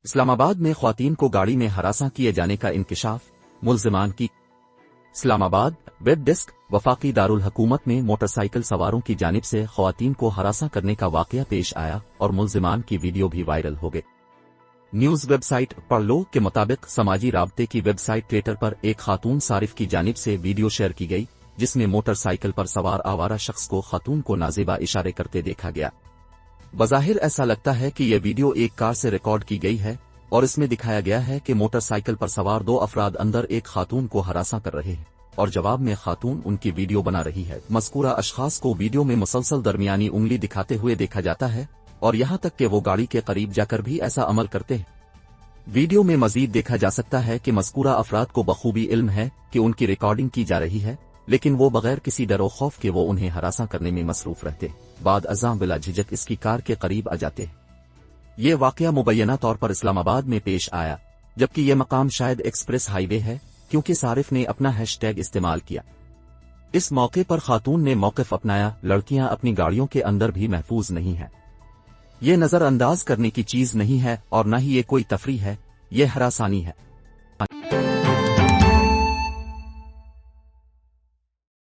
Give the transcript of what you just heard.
اسلام آباد میں خواتین کو گاڑی میں ہراساں کیے جانے کا انکشاف، ملزمان کی اسلام آباد ویب ڈیسک وفاقی دارالحکومت میں موٹر سائیکل سواروں کی جانب سے خواتین کو ہراساں کرنے کا واقعہ پیش آیا اور ملزمان کی ویڈیو بھی وائرل ہو گئی۔ نیوز ویب سائٹ پڑھ لو کے مطابق سماجی رابطے کی ویب سائٹ ٹویٹر پر ایک خاتون صارف کی جانب سے ویڈیو شیئر کی گئی جس میں موٹر سائیکل پر سوار آوارہ شخص کو خاتون کو نازیبا اشارے کرتے دیکھا گیا۔ بظاہر ایسا لگتا ہے کہ یہ ویڈیو ایک کار سے ریکارڈ کی گئی ہے اور اس میں دکھایا گیا ہے کہ موٹر سائیکل پر سوار دو افراد اندر ایک خاتون کو ہراساں کر رہے ہیں اور جواب میں خاتون ان کی ویڈیو بنا رہی ہے۔ مذکورہ اشخاص کو ویڈیو میں مسلسل درمیانی انگلی دکھاتے ہوئے دیکھا جاتا ہے اور یہاں تک کہ وہ گاڑی کے قریب جا کر بھی ایسا عمل کرتے ہیں۔ ویڈیو میں مزید دیکھا جا سکتا ہے کہ مذکورہ افراد کو بخوبی علم ہے کہ ان کی ریکارڈنگ کی جا رہی ہے، لیکن وہ بغیر کسی ڈر و خوف کے وہ انہیں ہراساں کرنے میں مصروف رہتے، بعد ازاں بلا جھجک اس کی کار کے قریب آ جاتے۔ یہ واقعہ مبینہ طور پر اسلام آباد میں پیش آیا، جبکہ یہ مقام شاید ایکسپریس ہائی وے ہے کیونکہ صارف نے اپنا ہیش ٹیگ استعمال کیا۔ اس موقع پر خاتون نے موقف اپنایا، لڑکیاں اپنی گاڑیوں کے اندر بھی محفوظ نہیں ہیں۔ یہ نظر انداز کرنے کی چیز نہیں ہے اور نہ ہی یہ کوئی تفریح ہے، یہ ہراسانی ہے۔